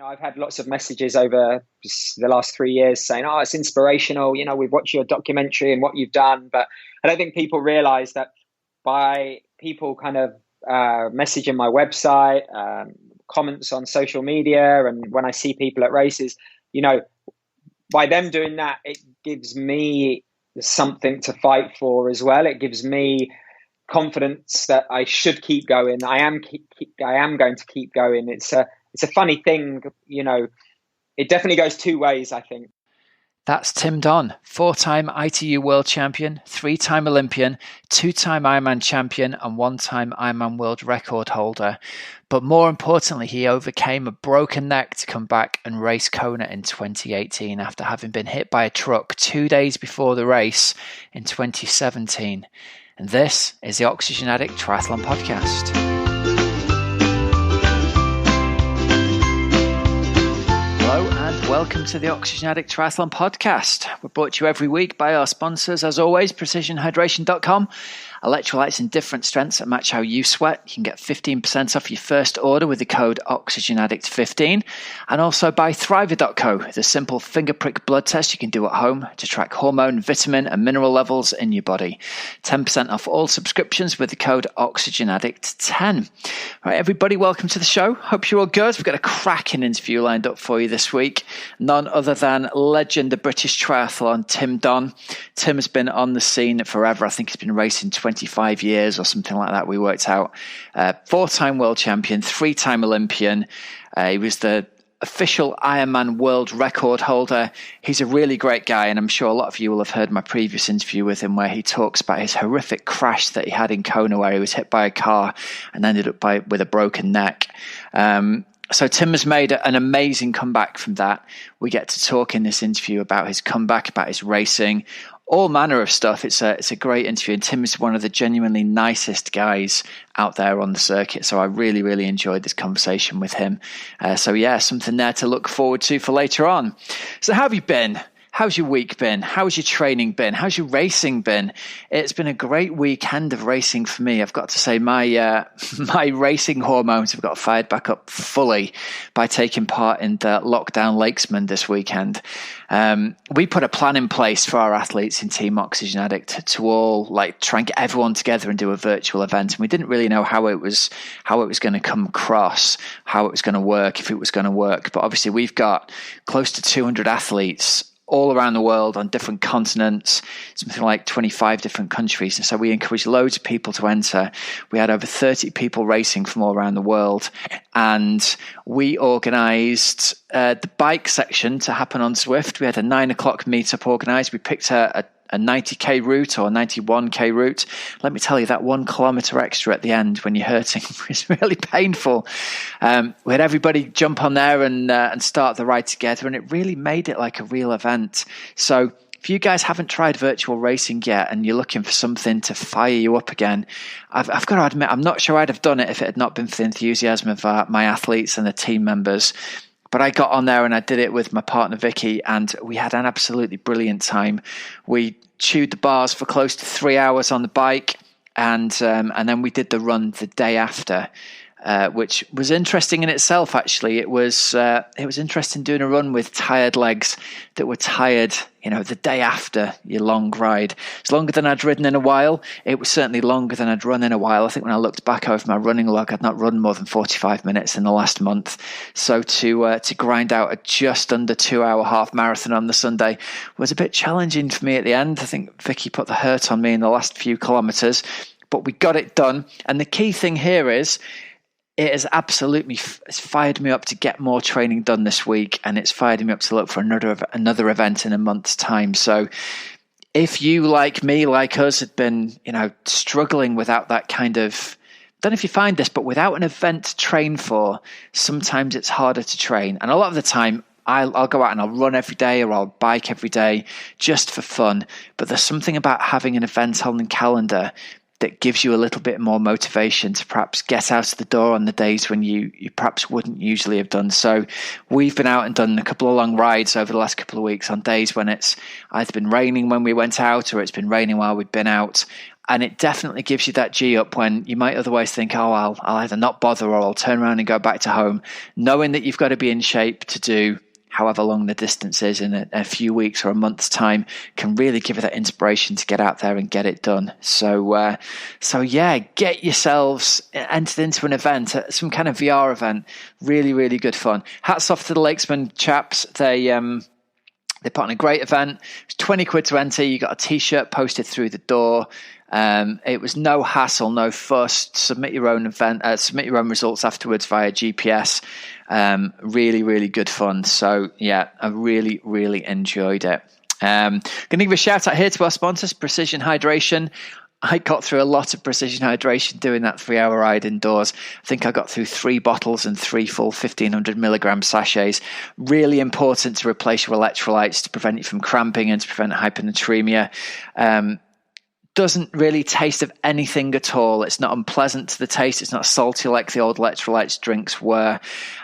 I've had lots of messages over the last 3 years saying, "Oh, it's inspirational. We've watched your documentary and what you've done." But I don't think people realize that by people kind of messaging my website, comments on social media, and when I see people at races, by them doing that, it gives me something to fight for as well. It gives me confidence that I should keep going. I am going to keep going. It's a funny thing, it definitely goes two ways, I think. That's Tim Don, 4-time ITU World Champion, 3-time Olympian, 2-time Ironman champion, and 1-time Ironman World Record holder. But more importantly, he overcame a broken neck to come back and race Kona in 2018 after having been hit by a truck 2 days before the race in 2017. And this is the Oxygen Addict Triathlon Podcast. Hello and welcome to the Oxygen Addict Triathlon Podcast. We're brought to you every week by our sponsors, as always, precisionhydration.com. Electrolytes in different strengths that match how you sweat. You can get 15% off your first order with the code OxygenAddict15. And also by Thriver.co, the simple finger prick blood test you can do at home to track hormone, vitamin and mineral levels in your body. 10% off all subscriptions with the code OxygenAddict10. Right, everybody, welcome to the show. Hope you're all good. We've got a cracking interview lined up for you this week. None other than legend of British triathlon, Tim Don. Tim has been on the scene forever. I think he's been racing 25 years or something like that, we worked out. 4-time world champion, 3-time Olympian. He was the official Ironman world record holder. He's a really great guy, and I'm sure a lot of you will have heard my previous interview with him where he talks about his horrific crash that he had in Kona where he was hit by a car and ended up with a broken neck. So Tim has made an amazing comeback from that. We get to talk in this interview about his comeback, about his racing, all manner of stuff. It's a great interview, and Tim is one of the genuinely nicest guys out there on the circuit. So I really, really enjoyed this conversation with him. So yeah, something there to look forward to for later on. So how have you been? How's your week been? How's your training been? How's your racing been? It's been a great weekend of racing for me. I've got to say my racing hormones have got fired back up fully by taking part in the Lockdown Lakesman this weekend. We put a plan in place for our athletes in Team Oxygen Addict to all try and get everyone together and do a virtual event. And we didn't really know how it was going to come across, how it was going to work, if it was going to work. But obviously we've got close to 200 athletes all around the world on different continents, something like 25 different countries. And so we encouraged loads of people to enter. We had over 30 people racing from all around the world. And we organised the bike section to happen on Zwift. We had a 9 o'clock meetup organised. We picked a 90k route or 91k route. Let me tell you, that 1 kilometre extra at the end when you're hurting was really painful. We had everybody jump on there and start the ride together, and it really made it like a real event. So if you guys haven't tried virtual racing yet and you're looking for something to fire you up again, I've got to admit, I'm not sure I'd have done it if it had not been for the enthusiasm of my athletes and the team members. But I got on there and I did it with my partner Vicky, and we had an absolutely brilliant time. We chewed the bars for close to 3 hours on the bike, and then we did the run the day after, which was interesting in itself. Actually, it was interesting doing a run with tired legs that were tired, the day after your long ride. It's longer than I'd ridden in a while. It was certainly longer than I'd run in a while. I think when I looked back over my running log, I'd not run more than 45 minutes in the last month. So to grind out a just under 2 hour half marathon on the Sunday was a bit challenging for me at the end. I think Vicky put the hurt on me in the last few kilometres, but we got it done. And the key thing here is, it has absolutely fired me up to get more training done this week, and it's fired me up to look for another event in a month's time. So if you, like me, like us, had been, struggling without that kind of, I don't know if you find this, but without an event to train for, sometimes it's harder to train. And a lot of the time, I'll go out and I'll run every day or I'll bike every day just for fun. But there's something about having an event on the calendar that gives you a little bit more motivation to perhaps get out of the door on the days when you perhaps wouldn't usually have done. So we've been out and done a couple of long rides over the last couple of weeks on days when it's either been raining when we went out or it's been raining while we've been out. And it definitely gives you that G up when you might otherwise think, oh, I'll either not bother or I'll turn around and go back to home. Knowing that you've got to be in shape to do however long the distance is in a few weeks or a month's time can really give you that inspiration to get out there and get it done. So yeah, get yourselves entered into an event, some kind of VR event. Really, really good fun. Hats off to the Lakesman chaps. They put on a great event. It's 20 quid to enter. You got a t-shirt posted through the door. It was no hassle, no fuss. Submit your own results afterwards via GPS. Really, really good fun. So yeah, I really, really enjoyed it. Going to give a shout out here to our sponsors, Precision Hydration. I got through a lot of Precision Hydration doing that 3-hour ride indoors. I think I got through 3 bottles and 3 full 1500 milligram sachets. Really important to replace your electrolytes to prevent you from cramping and to prevent hyponatremia. Doesn't really taste of anything at all. It's not unpleasant to the taste. It's not salty like the old electrolytes drinks were.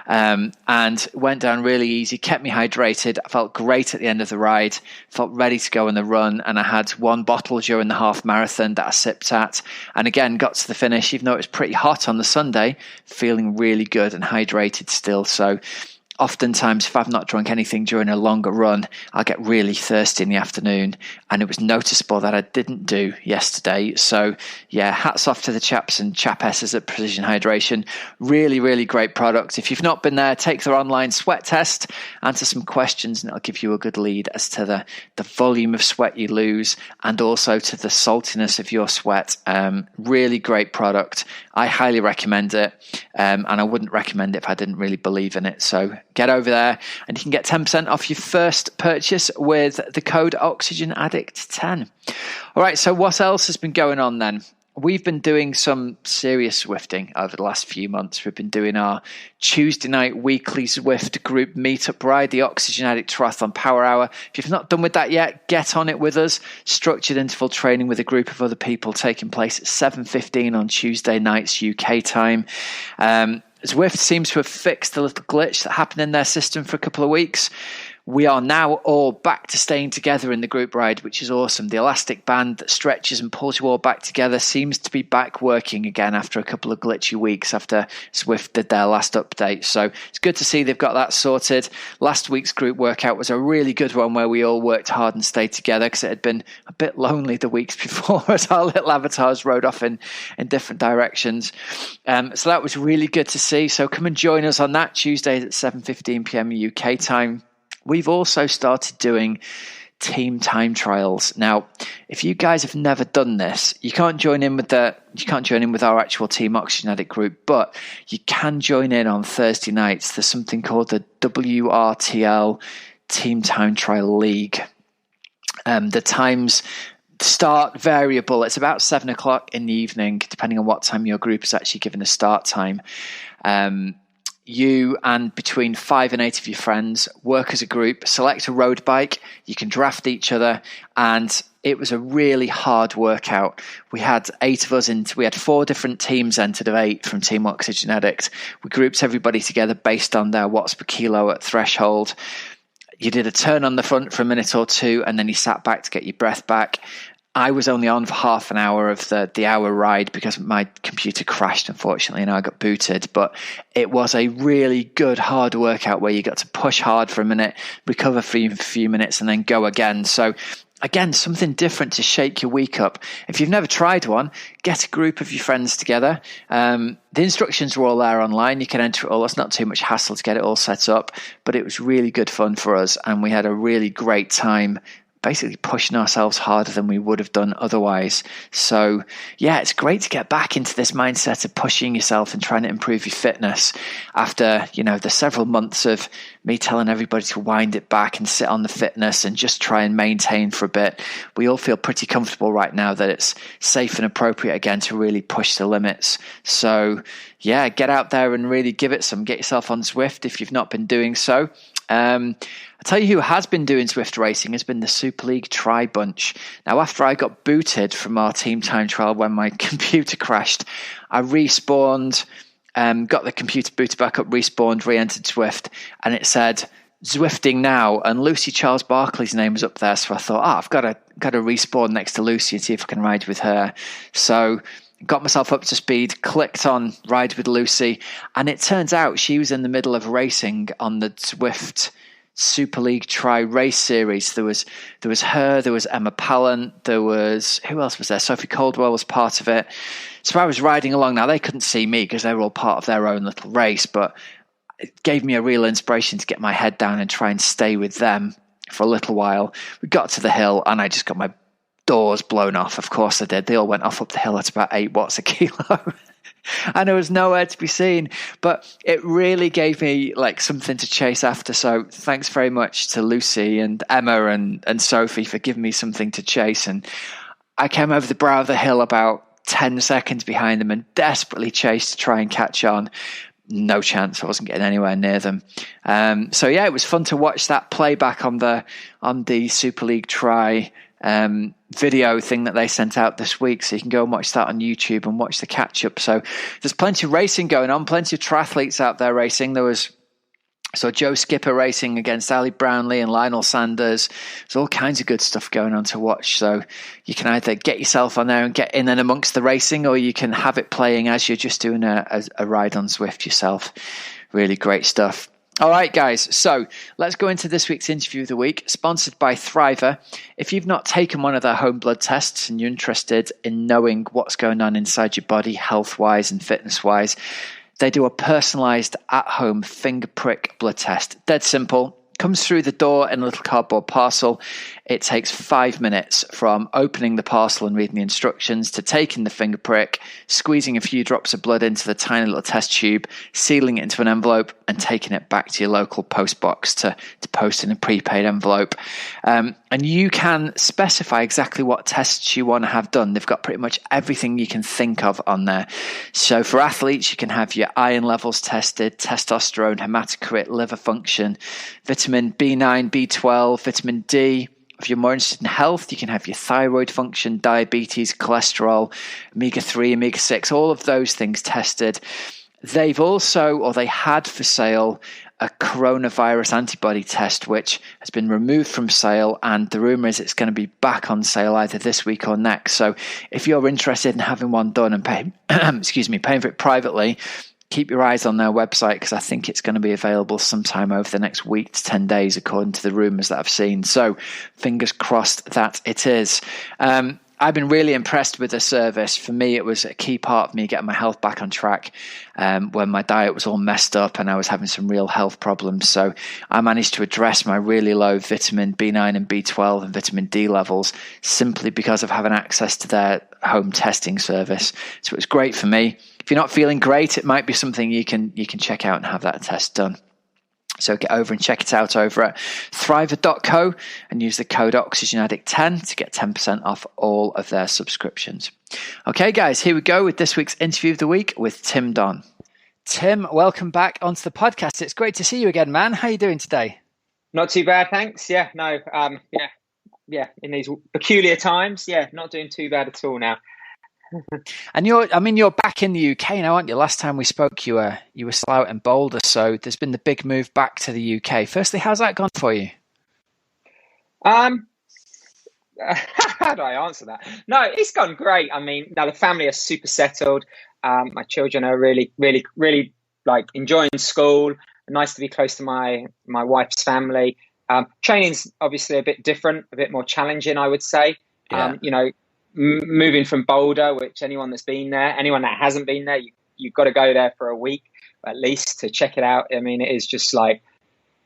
And went down really easy, kept me hydrated. I felt great at the end of the ride, felt ready to go on the run. And I had 1 bottle during the half marathon that I sipped at. And again, got to the finish, even though it was pretty hot on the Sunday, feeling really good and hydrated still. So oftentimes, if I've not drunk anything during a longer run, I'll get really thirsty in the afternoon, and it was noticeable that I didn't do yesterday. So yeah, hats off to the chaps and chapesses at Precision Hydration. Really, really great product. If you've not been there, take their online sweat test, answer some questions, and it'll give you a good lead as to the volume of sweat you lose and also to the saltiness of your sweat. Really great product. I highly recommend it, and I wouldn't recommend it if I didn't really believe in it. So get over there and you can get 10% off your first purchase with the code OxygenAddict10. All right, so what else has been going on then? We've been doing some serious Zwifting over the last few months. We've been doing our Tuesday night weekly Zwift group meetup ride, the OxygenAddict Triathlon Power Hour. If you've not done with that yet, get on it with us. Structured interval training with a group of other people taking place at 7:15 on Tuesday nights UK time. Zwift seems to have fixed the little glitch that happened in their system for a couple of weeks. We are now all back to staying together in the group ride, which is awesome. The elastic band that stretches and pulls you all back together seems to be back working again after a couple of glitchy weeks after Zwift did their last update. So it's good to see they've got that sorted. Last week's group workout was a really good one where we all worked hard and stayed together because it had been a bit lonely the weeks before as our little avatars rode off in different directions. So that was really good to see. So come and join us on that Tuesdays at 7:15 p.m. UK time. We've also started doing team time trials. Now, if you guys have never done this, you can't join in with our actual Team Oxygen Addict group, but you can join in on Thursday nights. There's something called the WRTL Team Time Trial League. The times start variable. It's about 7 o'clock in the evening, depending on what time your group is actually given a start time. You and between 5 and 8 of your friends work as a group, select a road bike, you can draft each other, and it was a really hard workout. We had 8 of us we had 4 different teams entered of 8 from Team Oxygen Addict. We grouped everybody together based on their watts per kilo at threshold. You did a turn on the front for a minute or two, and then you sat back to get your breath back. I was only on for half an hour of the hour ride because my computer crashed, unfortunately, and I got booted. But it was a really good, hard workout where you got to push hard for a minute, recover for a few minutes, and then go again. So again, something different to shake your week up. If you've never tried one, get a group of your friends together. The instructions are all there online. You can enter it all. It's not too much hassle to get it all set up, but it was really good fun for us, and we had a really great time basically pushing ourselves harder than we would have done otherwise. So yeah, it's great to get back into this mindset of pushing yourself and trying to improve your fitness after, the several months of me telling everybody to wind it back and sit on the fitness and just try and maintain for a bit. We all feel pretty comfortable right now that it's safe and appropriate again to really push the limits. So yeah, get out there and really give it some. Get yourself on Zwift if you've not been doing so. I'll tell you who has been doing Zwift racing has been the Super League Tri Bunch. Now, after I got booted from our team time trial when my computer crashed, I respawned, got the computer booted back up, respawned, re-entered Zwift, and it said Zwifting now, and Lucy Charles Barkley's name was up there, so I thought, I've got to got to respawn next to Lucy and see if I can ride with her. So got myself up to speed, clicked on Ride with Lucy, and it turns out she was in the middle of racing on the Zwift Super League Tri Race Series. There was her, there was Emma Pallant, there was, who else was there? Sophie Caldwell was part of it. So I was riding along. Now they couldn't see me because they were all part of their own little race, but it gave me a real inspiration to get my head down and try and stay with them for a little while. We got to the hill and I just got my doors blown off. Of course I did. They all went off up the hill at about 8 watts a kilo. And there was nowhere to be seen, but it really gave me like something to chase after. So thanks very much to Lucy and Emma and Sophie for giving me something to chase. And I came over the brow of the hill about 10 seconds behind them and desperately chased to try and catch on. No chance. I wasn't getting anywhere near them. So yeah, it was fun to watch that playback on the Super League Tri video thing that they sent out this week, so you can go and watch that on YouTube and watch the catch up. So there's plenty of racing going on, plenty of triathletes out there racing. So Joe Skipper racing against Ali Brownlee and Lionel Sanders. There's all kinds of good stuff going on to watch. So you can either get yourself on there and get in and amongst the racing, or you can have it playing as you're just doing a ride on Zwift yourself. Really great stuff. All right, guys, so let's go into this week's interview of the week, sponsored by Thriver. If you've not taken one of their home blood tests and you're interested in knowing what's going on inside your body, health-wise and fitness-wise, they do a personalised at-home finger prick blood test. Dead simple. Comes through the door in a little cardboard parcel. It takes 5 minutes from opening the parcel and reading the instructions to taking the finger prick, squeezing a few drops of blood into the tiny little test tube, sealing it into an envelope, and taking it back to your local post box to post in a prepaid envelope. And you can specify exactly what tests you want to have done. They've got pretty much everything you can think of on there. So for athletes, you can have your iron levels tested, testosterone, hematocrit, liver function, vitamin B9, B12, vitamin D. If you're more interested in health, you can have your thyroid function, diabetes, cholesterol, omega-3, omega-6, all of those things tested. They had for sale a coronavirus antibody test, which has been removed from sale, and the rumor is it's going to be back on sale either this week or next. So if you're interested in having one done and paying for it privately, keep your eyes on their website, because I think it's going to be available sometime over the next week to 10 days, according to the rumors that I've seen. So fingers crossed that it is. I've been really impressed with the service. For me, it was a key part of me getting my health back on track when my diet was all messed up and I was having some real health problems. So I managed to address my really low vitamin B9 and B12 and vitamin D levels simply because of having access to their home testing service. So it was great for me. If you're not feeling great, it might be something you can check out and have that test done. So get over and check it out over at thriver.co and use the code OxygenAddict10 to get 10% off all of their subscriptions. Okay, guys, here we go with this week's interview of the week with Tim Don. Tim, welcome back onto the podcast. It's great to see you again, man. How are you doing today? Not too bad, thanks. Yeah, no, in these peculiar times, not doing too bad at all now. And you're back in the UK now, aren't you? Last time we spoke, you were still out in Boulder, so there's been the big move back to the UK. Firstly, how's that gone for you? How do I answer that? No, it's gone great. I mean, now the family are super settled. My children are really, really, really like enjoying school. Nice to be close to my wife's family. Training's obviously a bit different, a bit more challenging, I would say. Yeah. Moving from Boulder, which anyone that hasn't been there, you've got to go there for a week at least to check it out. I mean, it is just like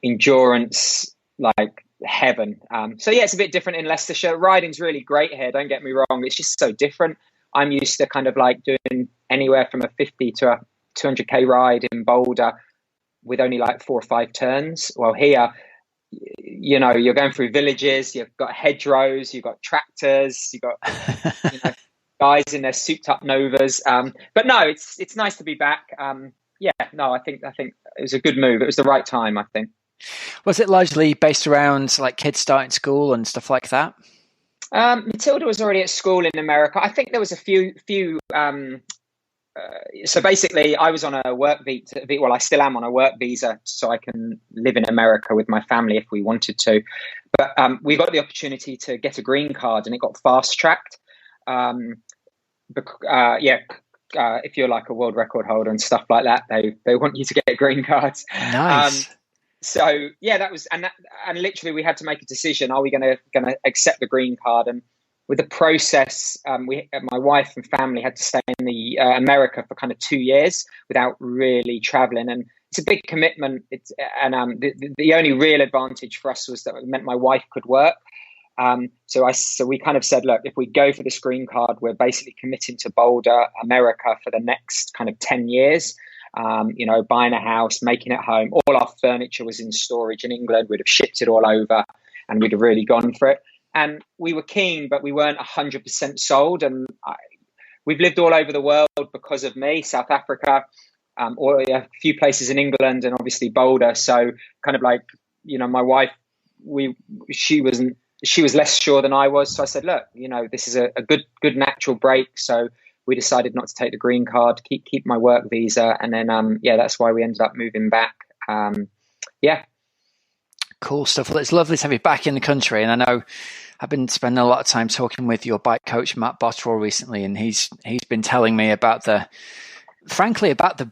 endurance, like heaven. So yeah, it's a bit different in Leicestershire. Riding's really great here, don't get me wrong. It's just so different. I'm used to kind of like doing anywhere from a 50 to a 200k ride in Boulder with only like 4 or 5 turns. Well, here, you're going through villages, you've got hedgerows, you've got tractors, you've got guys in their souped up Novas. But no, it's nice to be back. I think it was a good move. It was the right time, I think. Was it largely based around like kids starting school and stuff like that? Matilda was already at school in America. I think there was a few so basically, I was on a work visa. Well, I still am on a work visa, so I can live in America with my family if we wanted to. But we got the opportunity to get a green card, and it got fast tracked. If you're like a world record holder and stuff like that, they want you to get green cards. Nice. So yeah, that was and literally we had to make a decision: are we going to accept the green card? And with the process, my wife and family had to stay in the America for kind of 2 years without really traveling, and it's a big commitment. The only real advantage for us was that it meant my wife could work. So we kind of said, look, if we go for this green card, we're basically committing to Boulder, America for the next kind of 10 years. Buying a house, making it home. All our furniture was in storage in England. We'd have shipped it all over, and we'd have really gone for it. And we were keen, but we weren't 100% sold. And we've lived all over the world because of me, South Africa, or a few places in England, and obviously Boulder. So kind of like, my wife, she was less sure than I was. So I said, look, this is a good natural break. So we decided not to take the green card, keep my work visa. And then, that's why we ended up moving back. Cool stuff. Well, it's lovely to have you back in the country. And I know I've been spending a lot of time talking with your bike coach, Matt Bottrell, recently, and he's been telling me about the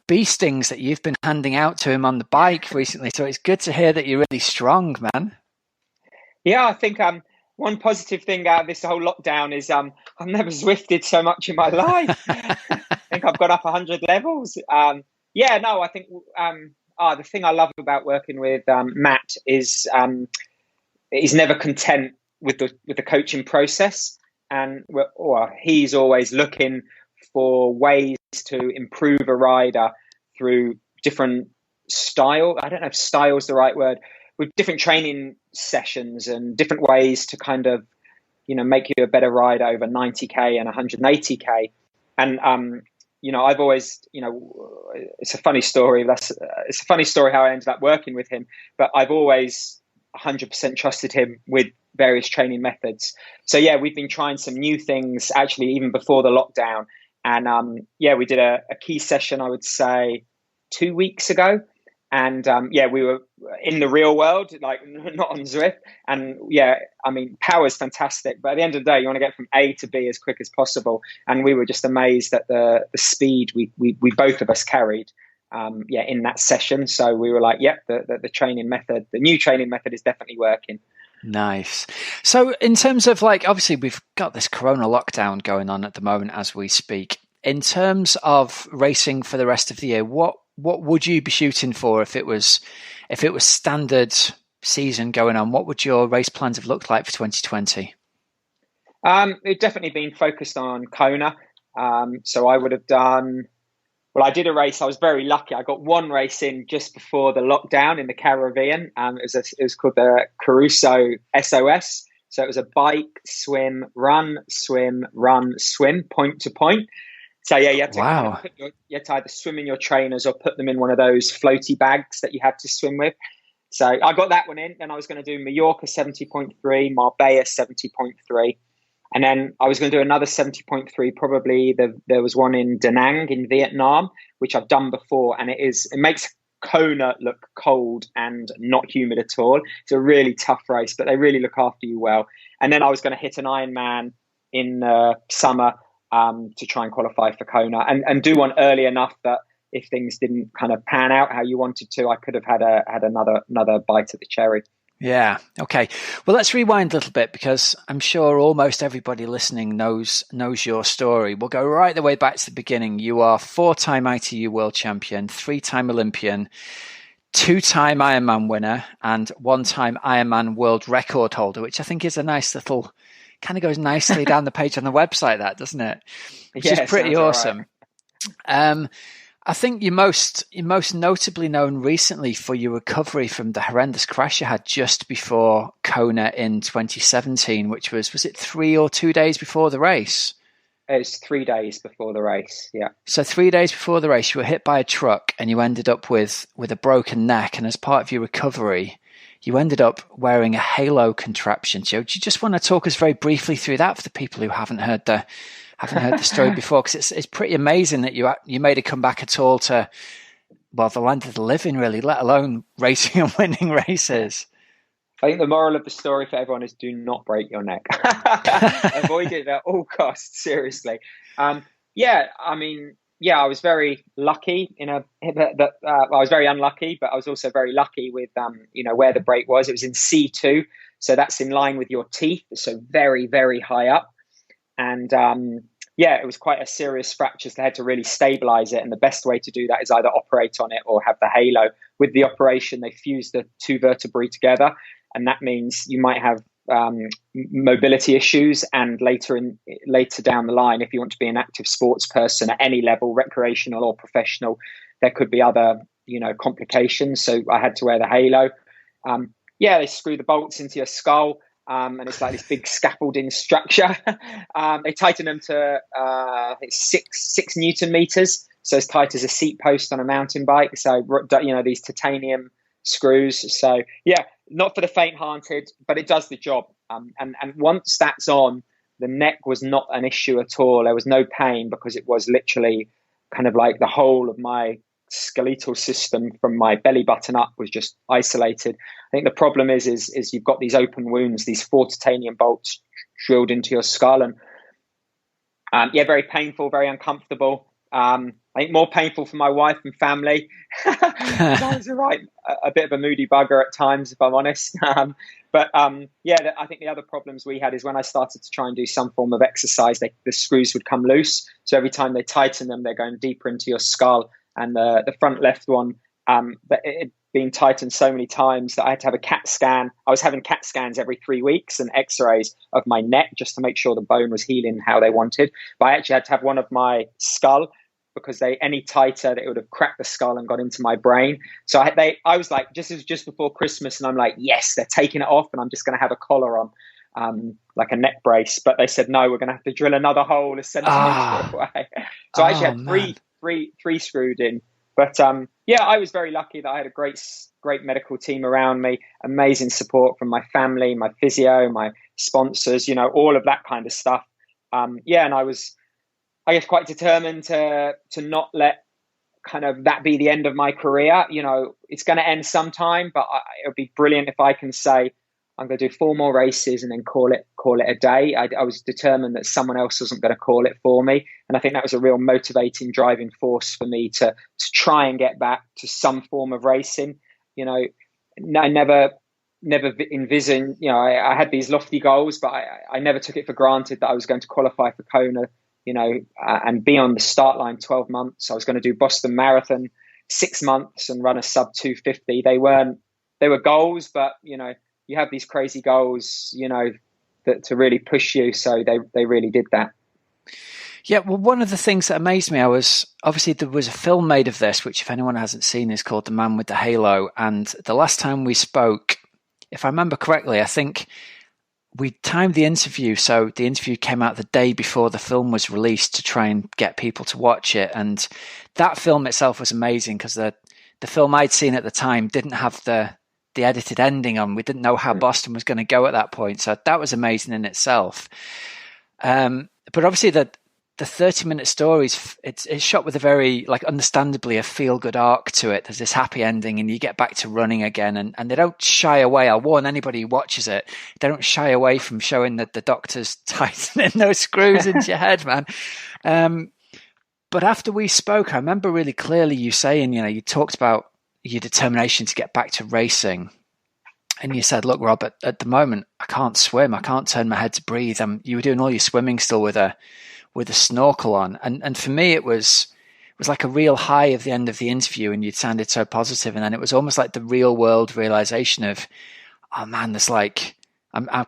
bee stings that you've been handing out to him on the bike recently. So it's good to hear that you're really strong, man. Yeah, I think one positive thing out of this whole lockdown is I've never Zwifted so much in my life. I think I've got up 100 levels. I think the thing I love about working with Matt is he's never content with the coaching process, and he's always looking for ways to improve a rider through different style. I don't know if style is the right word. With different training sessions and different ways to kind of, make you a better rider over 90K and 180K. And, I've always, it's a funny story. It's a funny story how I ended up working with him, but I've always 100% trusted him with various training methods. So yeah, we've been trying some new things actually even before the lockdown. And we did a key session, I would say 2 weeks ago. And we were in the real world, like not on Zwift. And power is fantastic. But at the end of the day, you want to get from A to B as quick as possible. And we were just amazed at the speed we both of us carried in that session. So we were like, the training method, the new training method is definitely working. Nice. So in terms of obviously we've got this Corona lockdown going on at the moment as we speak. In terms of racing for the rest of the year, what would you be shooting for if it was standard season going on? What would your race plans have looked like for 2020? It's definitely been focused on Kona. So I would have done. Well, I did a race. I was very lucky. I got one race in just before the lockdown in the Caribbean. It was called the Caruso SOS. So it was a bike, swim, run, point to point. So yeah, you had to either swim in your trainers or put them in one of those floaty bags that you had to swim with. So I got that one in. Then I was going to do Mallorca 70.3, Marbella 70.3. And then I was going to do another 70.3. Probably there was one in Da Nang in Vietnam, which I've done before. And it makes Kona look cold and not humid at all. It's a really tough race, but they really look after you well. And then I was going to hit an Ironman in summer to try and qualify for Kona and do one early enough that if things didn't kind of pan out how you wanted to, I could have had another bite at the cherry. Yeah. Okay. Well, let's rewind a little bit because I'm sure almost everybody listening knows your story. We'll go right the way back to the beginning. You are 4-time ITU world champion, 3-time Olympian, 2-time Ironman winner, and 1-time Ironman world record holder, which I think is a nice little, kind of goes nicely down the page on the website, that doesn't it? Which is pretty awesome. Right. I think you're most notably known recently for your recovery from the horrendous crash you had just before Kona in 2017, which was it 3 or 2 days before the race? It was 3 days before the race, yeah. So 3 days before the race, you were hit by a truck and you ended up with a broken neck. And as part of your recovery, you ended up wearing a halo contraption. So do you just want to talk us very briefly through that for the people who haven't heard haven't heard the story before, because it's pretty amazing that you made a comeback at all to, well, the land of the living, really, let alone racing and winning races. I think the moral of the story for everyone is do not break your neck. Avoid it at all costs, seriously. I was very lucky I was very unlucky, but I was also very lucky with, where the break was. It was in C2. So that's in line with your teeth. So very, very high up. And it was quite a serious fracture. So they had to really stabilize it. And the best way to do that is either operate on it or have the halo. With the operation, they fused the two vertebrae together. And that means you might have mobility issues. And later down the line, if you want to be an active sports person at any level, recreational or professional, there could be other, complications. So I had to wear the halo. They screw the bolts into your skull, and it's like this big scaffolding structure. They tighten them to six Newton meters, so as tight as a seat post on a mountain bike. So these titanium screws. So not for the faint-hearted, but it does the job. And once that's on, the neck was not an issue at all. There was no pain because it was literally kind of like the whole of my skeletal system from my belly button up was just isolated. I think the problem is you've got these open wounds, these 4 titanium bolts drilled into your skull, and very painful, very uncomfortable. I think more painful for my wife and family. I was a bit of a moody bugger at times, if I'm honest. I think the other problems we had is when I started to try and do some form of exercise, the screws would come loose. So every time they tighten them, they're going deeper into your skull. And the front left one, it had been tightened so many times that I had to have a CAT scan. I was having CAT scans every 3 weeks and x-rays of my neck just to make sure the bone was healing how they wanted. But I actually had to have one of my skull because any tighter, it would have cracked the skull and got into my brain. So I was like, just before Christmas, and I'm like, yes, they're taking it off, and I'm just going to have a collar on, like a neck brace. But they said, no, we're going to have to drill another hole a centimetre away. So I actually had three screwed in. But I was very lucky that I had a great medical team around me, amazing support from my family, my physio, my sponsors, all of that kind of stuff. And I was, I guess, quite determined to not let kind of that be the end of my career. It's going to end sometime, but it would be brilliant if I can say, I'm going to do 4 more races and then call it a day. I was determined that someone else wasn't going to call it for me. And I think that was a real motivating, driving force for me to try and get back to some form of racing. I never envisioned, I had these lofty goals, but I never took it for granted that I was going to qualify for Kona, and be on the start line 12 months. I was going to do Boston Marathon 6 months and run a sub 250. They were goals, but, you have these crazy goals, that to really push you. So they really did that. Yeah, well, one of the things that amazed me, there was a film made of this, which if anyone hasn't seen is called The Man with the Halo. And the last time we spoke, if I remember correctly, I think we timed the interview. So the interview came out the day before the film was released to try and get people to watch it. And that film itself was amazing because the film I'd seen at the time didn't have the edited ending on. We didn't know how Boston was going to go at that point. So that was amazing in itself. But obviously the 30-minute stories, it's shot with a very, understandably a feel-good arc to it. There's this happy ending and you get back to running again, and they don't shy away. I'll warn anybody who watches it, they don't shy away from showing that the doctor's tightening those screws into your head, man. But after we spoke, I remember really clearly you saying, you talked about your determination to get back to racing. And you said, look, Rob, at the moment, I can't swim. I can't turn my head to breathe. You were doing all your swimming still with a snorkel on. And for me, it was like a real high of the end of the interview, and you sounded so positive. And then it was almost like the real world realization of, oh man, there's I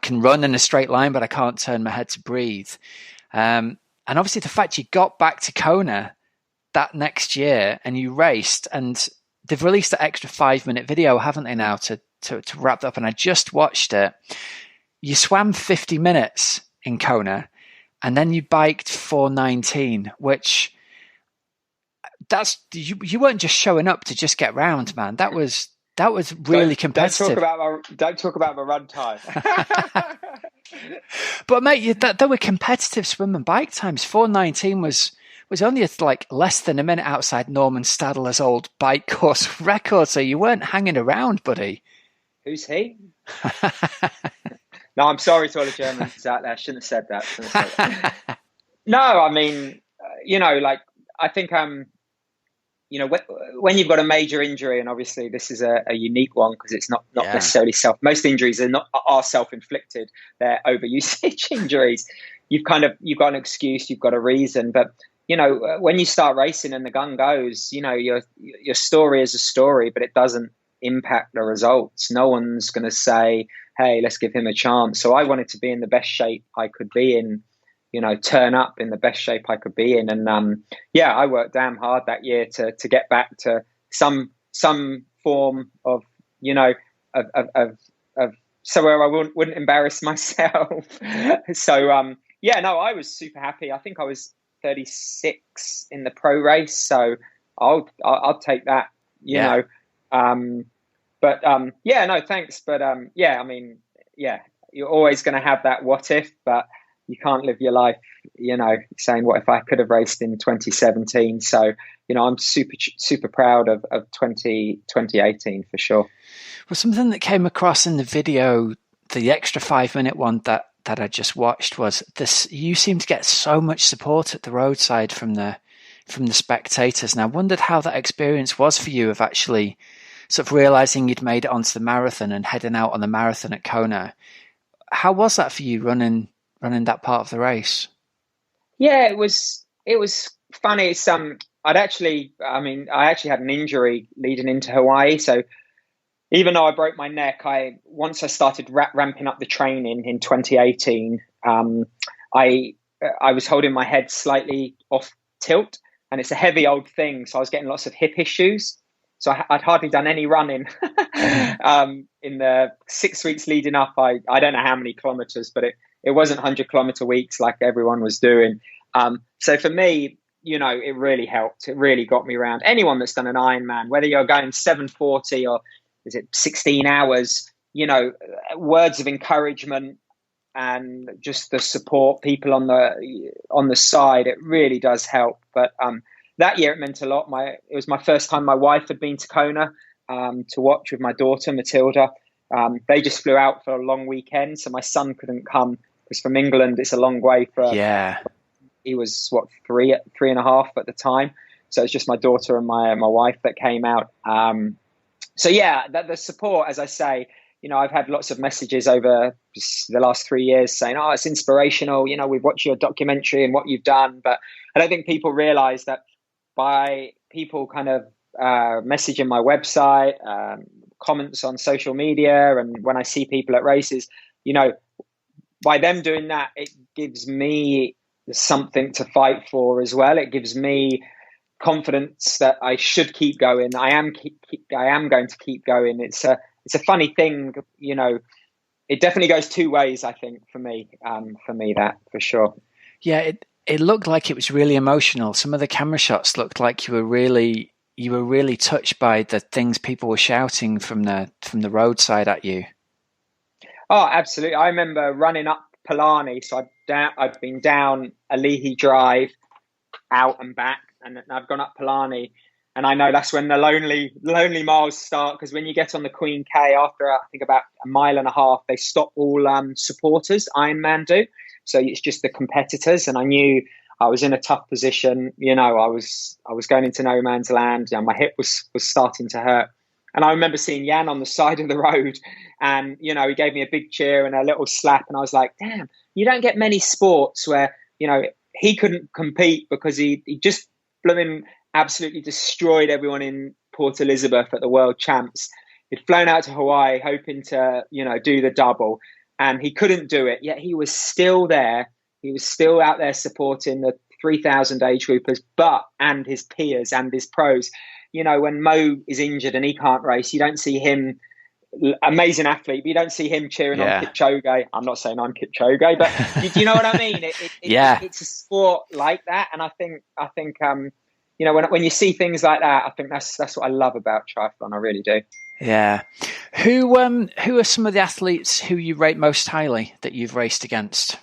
can run in a straight line, but I can't turn my head to breathe. And obviously the fact you got back to Kona that next year and you raced, and they've released an extra 5-minute video, haven't they, now to wrap that up? And I just watched it. You swam 50 minutes in Kona, and then you biked 4:19, which you weren't just showing up to just get round, man. That was really competitive. Don't talk about my run time. But mate, they were competitive swim and bike times. 4:19 was only like less than a minute outside Norman Stadler's old bike course record, so you weren't hanging around, buddy. Who's he? No, I'm sorry to all the Germans out there. I shouldn't have said that. No, I mean, like, I think, when you've got a major injury, and obviously this is a unique one because it's not necessarily most injuries are self-inflicted. They're overusage injuries. You've got an excuse, you've got a reason. But, when you start racing and the gun goes, your story is a story, but it doesn't impact the results. No one's going to say, hey, let's give him a chance. So I wanted to be in the best shape I could be in, turn up in the best shape I could be in. And I worked damn hard that year to get back to some form of, of somewhere I wouldn't embarrass myself. So, I was super happy. I think I was 36 in the pro race. So I'll take that, you know. Thanks. But you're always going to have that what if, but you can't live your life, saying what if I could have raced in 2017. So, I'm super proud of 2018 for sure. Well, something that came across in the video, the extra 5-minute one that I just watched, was this: you seem to get so much support at the roadside from the spectators. And I wondered how that experience was for you of actually sort of realizing you'd made it onto the marathon and heading out on the marathon at Kona. How was that for you running that part of the race? Yeah, it was funny. It's I actually had an injury leading into Hawaii. So even though I broke my neck, once I started ramping up the training in 2018, I was holding my head slightly off tilt, and it's a heavy old thing. So I was getting lots of hip issues. So I'd hardly done any running in the 6 weeks leading up. I don't know how many kilometers, but it wasn't 100-kilometer weeks like everyone was doing. So for me, it really helped. It really got me around. Anyone that's done an Ironman, whether you're going 740 or is it 16 hours, words of encouragement and just the support, people on the side, it really does help. But that year it meant a lot. It was my first time my wife had been to Kona to watch with my daughter, Matilda. They just flew out for a long weekend, so my son couldn't come because from England it's a long way he was three and a half at the time. So it's just my daughter and my wife that came out. The support, as I say, I've had lots of messages over the last 3 years saying, oh, it's inspirational. We've watched your documentary and what you've done. But I don't think people realize that by people kind of messaging my website, comments on social media, and when I see people at races, by them doing that, it gives me something to fight for as well. It gives me confidence that I should keep going. I am going to keep going. It's a funny thing, it definitely goes two ways, I think, for me, that for sure. Yeah. It looked like it was really emotional. Some of the camera shots looked like you were really touched by the things people were shouting from the roadside at you. Oh, absolutely. I remember running up Palani. So I'd been down Alihi Drive, out and back, and I've gone up Palani. And I know that's when the lonely miles start, because when you get on the Queen K, after I think about a mile and a half, they stop all supporters, Ironman do. So it's just the competitors. And I knew I was in a tough position. I was going into no man's land. My hip was starting to hurt. And I remember seeing Jan on the side of the road, and, he gave me a big cheer and a little slap. And I was like, damn, you don't get many sports where, he couldn't compete because he just blooming absolutely destroyed everyone in Port Elizabeth at the World Champs. He'd flown out to Hawaii hoping to, do the double, and he couldn't do it. Yet he was still there. He was still out there supporting the 3,000 age groupers, and his peers and his pros. When Mo is injured and he can't race, you don't see him, amazing athlete, but you don't see him cheering on Kipchoge. I'm not saying I'm Kipchoge, but do you know what I mean? It's a sport like that. And I think when you see things like that, I think that's what I love about triathlon. I really do. Yeah. Who are some of the athletes who you rate most highly that you've raced against?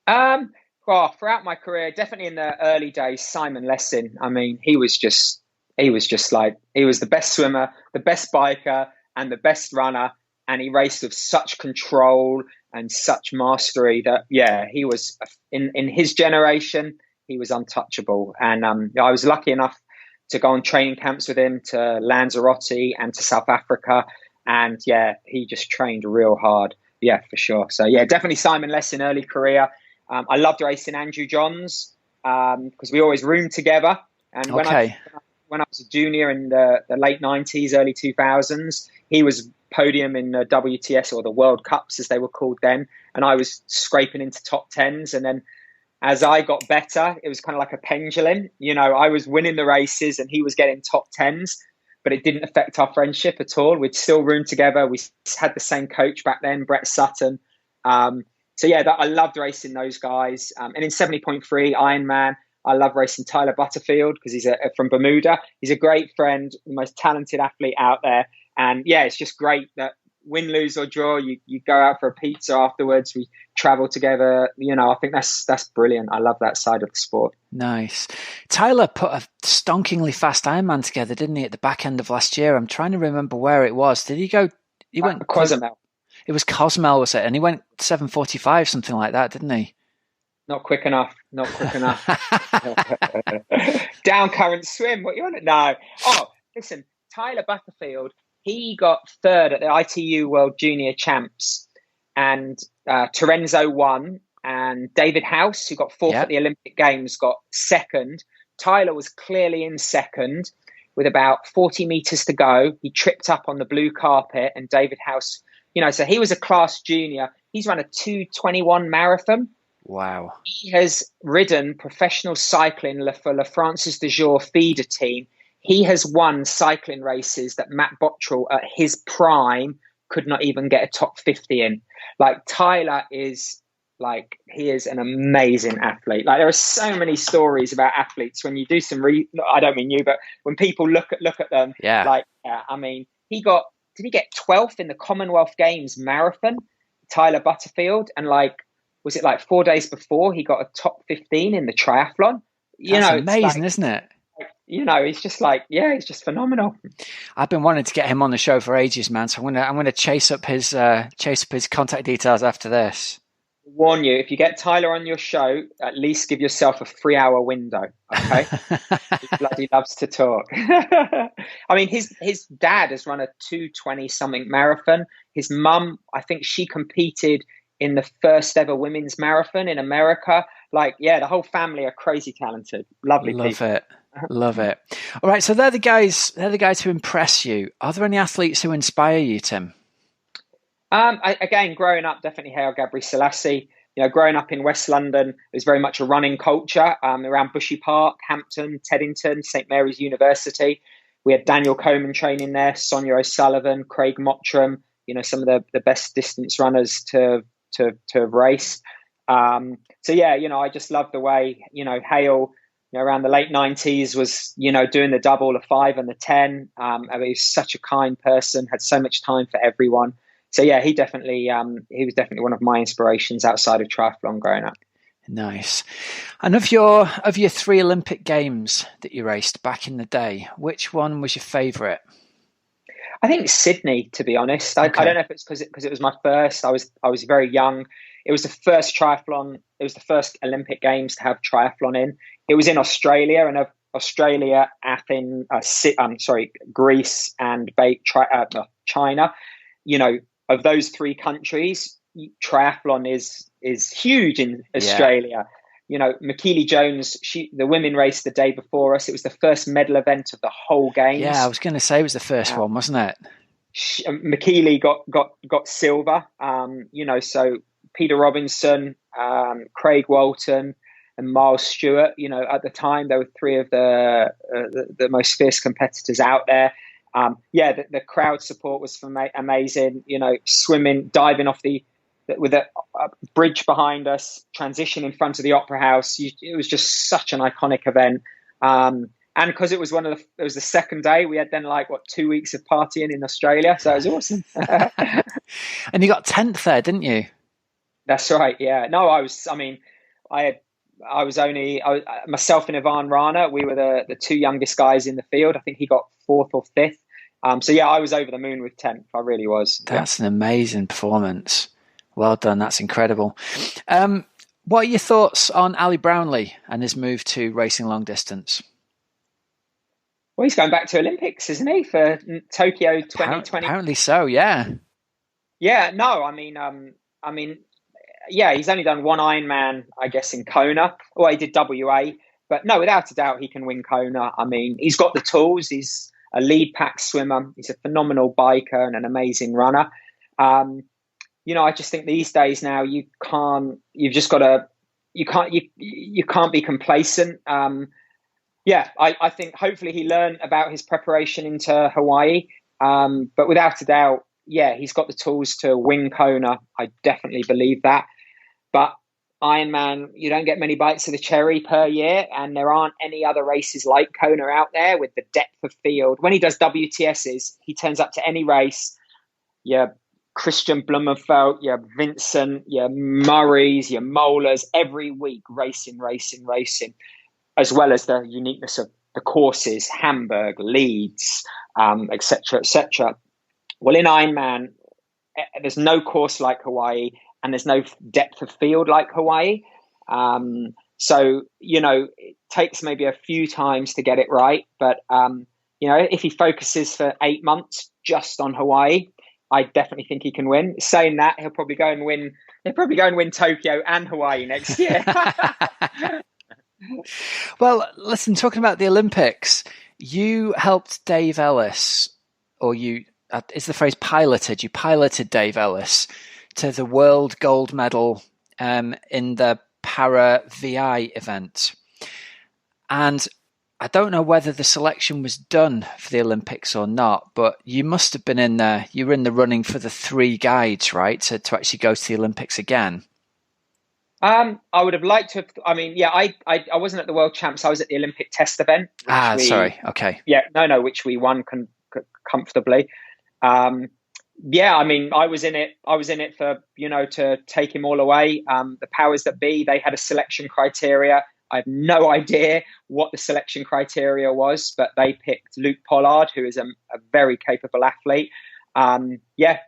Well, throughout my career, definitely in the early days, Simon Lessing. I mean, he was just like, he was the best swimmer, the best biker, and the best runner. And he raced with such control and such mastery that, yeah, he was in his generation, he was untouchable. And I was lucky enough to go on training camps with him to Lanzarote and to South Africa. And yeah, he just trained real hard. Yeah, for sure. So yeah, definitely Simon Lessing, early career. I loved racing Andrew Johns because we always roomed together. And when I was a junior in the late 90s, early 2000s, he was podium in the WTS, or the World Cups as they were called then. And I was scraping into top tens. And then as I got better, it was kind of like a pendulum. You know, I was winning the races and he was getting top tens, but it didn't affect our friendship at all. We'd still roomed together. We had the same coach back then, Brett Sutton. So yeah, I loved racing those guys. And in 70.3 Ironman, I love racing Tyler Butterfield because he's from Bermuda. He's a great friend, the most talented athlete out there. And yeah, it's just great that win, lose or draw, you go out for a pizza afterwards. We travel together. You know, I think that's brilliant. I love that side of the sport. Nice. Tyler put a stonkingly fast Ironman together, didn't he, at the back end of last year? I'm trying to remember where it was. Did he go? He went Cozumel. It was Cozumel, was it? And he went 7:45, something like that, didn't he? Not quick enough. Down current swim. What you want? No. Oh, listen, Tyler Butterfield, he got third at the ITU World Junior Champs, and Terenzo won, and David House, who got fourth at the Olympic Games, got second. Tyler was clearly in second with about 40 meters to go. He tripped up on the blue carpet, and David House, you know, so he was a class junior. He's run a 2:21 marathon. Wow. He has ridden professional cycling for La Francis de Jour feeder team. He has won cycling races that Matt Bottrell at his prime could not even get a top 50 in. Like, Tyler is like, he is an amazing athlete. Like, there are so many stories about athletes when you do some I don't mean you, but when people look at them, I mean, did he get 12th in the Commonwealth Games marathon, Tyler Butterfield? And like, was it like 4 days before he got a top 15 in the triathlon? That's amazing, isn't it? You know, he's just like, yeah, he's just phenomenal. I've been wanting to get him on the show for ages, man. So I'm gonna chase up his contact details after this. Warn you, if you get Tyler on your show, at least give yourself a 3-hour window. Okay, he bloody loves to talk. I mean, his dad has run a 2:20 something marathon. His mum, I think she competed in the first ever women's marathon in America. Like, yeah, the whole family are crazy talented. Lovely people. Love it. All right, so they're the guys who impress you. Are there any athletes who inspire you, Tim? Again, growing up, definitely Haile Gebrselassie. You know, growing up in West London, there's very much a running culture around Bushy Park, Hampton, Teddington, St Mary's University. We had Daniel Coleman training there, Sonia O'Sullivan, Craig Mottram. You know, some of the best distance runners to have raced. So yeah, you know, I just love the way, you know, Haile, you know, around the late 90s was, you know, doing the double, the 5 and the 10. I mean, he's such a kind person, had so much time for everyone. So yeah, he was definitely one of my inspirations outside of triathlon growing up. Nice. And of your 3 Olympic Games that you raced back in the day, which one was your favourite? I think Sydney, to be honest. I don't know if it's because it was my first. I was very young. It was the first triathlon. It was the first Olympic Games to have triathlon in. It was in Australia, and Australia, Athens, Greece, and China. You know, of those 3 countries, triathlon is huge in Australia. Yeah. You know, McKeely Jones, the women raced the day before us. It was the first medal event of the whole games. Yeah, I was going to say it was the first one, wasn't it? McKeely got silver. You know, so Peter Robinson, Craig Walton, and Miles Stewart. You know, at the time there were 3 of the most fierce competitors out there. The crowd support was amazing. You know, swimming, diving off with a bridge behind us, transition in front of the Opera House. It was just such an iconic event. And because it was it was the second day, we had then like 2 weeks of partying in Australia. So it was awesome. And you got 10th there, didn't you? That's right. Yeah. No, I was myself and Ivan Rana. We were the two youngest guys in the field. I think he got fourth or fifth. So yeah, I was over the moon with 10th. I really was. That's an amazing performance. Well done. That's incredible. What are your thoughts on Ali Brownlee and his move to racing long distance? Well, he's going back to Olympics, isn't he, for Tokyo 2020? Apparently so, yeah. Yeah, no, yeah, he's only done one Ironman, I guess, in Kona. Well, he did WA, but no, without a doubt, he can win Kona. I mean, he's got the tools. He's a lead pack swimmer. He's a phenomenal biker and an amazing runner. I just think these days now you can't be complacent. I think hopefully he learned about his preparation into Hawaii. But without a doubt, yeah, he's got the tools to win Kona. I definitely believe that. But Ironman, you don't get many bites of the cherry per year, and there aren't any other races like Kona out there with the depth of field. When he does WTSs, he turns up to any race. Your Christian Blumenfeld, your Vincent, your Murrays, your Molars, every week racing, as well as the uniqueness of the courses, Hamburg, Leeds, etc., etc. Well, in Ironman, there's no course like Hawaii, and there's no depth of field like Hawaii. So, it takes maybe a few times to get it right. But, if he focuses for 8 months just on Hawaii, I definitely think he can win. Saying that, he'll probably go and win Tokyo and Hawaii next year. Well, listen, talking about the Olympics, you helped Dave Ellis, or is the phrase piloted? You piloted Dave Ellis to the world gold medal in the para VI event. And I don't know whether the selection was done for the Olympics or not, but you must have been in there. You were in the running for the 3 guides, right? To actually go to the Olympics again. I would have liked to. I wasn't at the World Champs. I was at the Olympic test event. Sorry. Okay. Yeah, no, which we won comfortably. I was in it. I was in it for to take him all away. The powers that be, they had a selection criteria. I have no idea what the selection criteria was, but they picked Luke Pollard, who is a very capable athlete.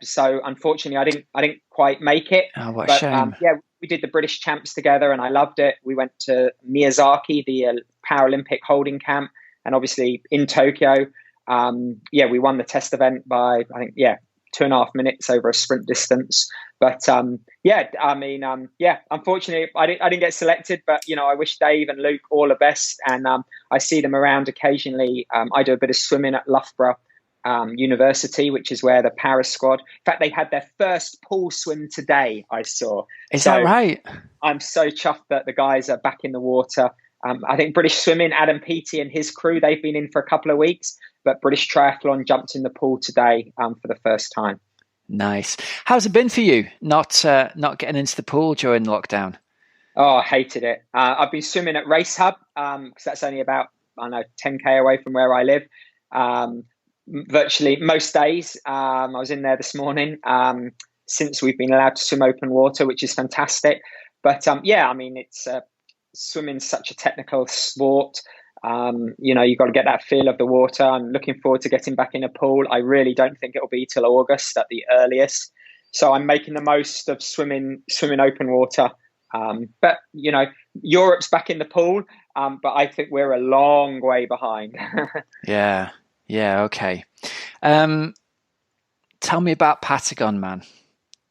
So unfortunately, I didn't quite make it. Oh, what a shame. We did the British Champs together, and I loved it. We went to Miyazaki, the Paralympic holding camp, and obviously in Tokyo. We won the test event by, I think, 2.5 minutes over a sprint distance. But unfortunately, I didn't get selected. But I wish Dave and Luke all the best, and I see them around occasionally. I do a bit of swimming at Loughborough University, which is where the Paris squad. In fact, they had their first pool swim today. I saw. Is that right? I'm so chuffed that the guys are back in the water. I think British Swimming, Adam Peaty and his crew, they've been in for a couple of weeks, but British Triathlon jumped in the pool today for the first time. Nice. How's it been for you not getting into the pool during lockdown? Oh, I hated it. I've been swimming at Race Hub because that's only about 10k away from where I live. Virtually most days. I was in there this morning since we've been allowed to swim open water, which is fantastic. But it's swimming's such a technical sport. You've got to get that feel of the water. I'm looking forward to getting back in a pool. I really don't think it'll be till August at the earliest. So I'm making the most of swimming open water. But Europe's back in the pool, but I think we're a long way behind. Yeah, okay. Tell me about Patagon, man.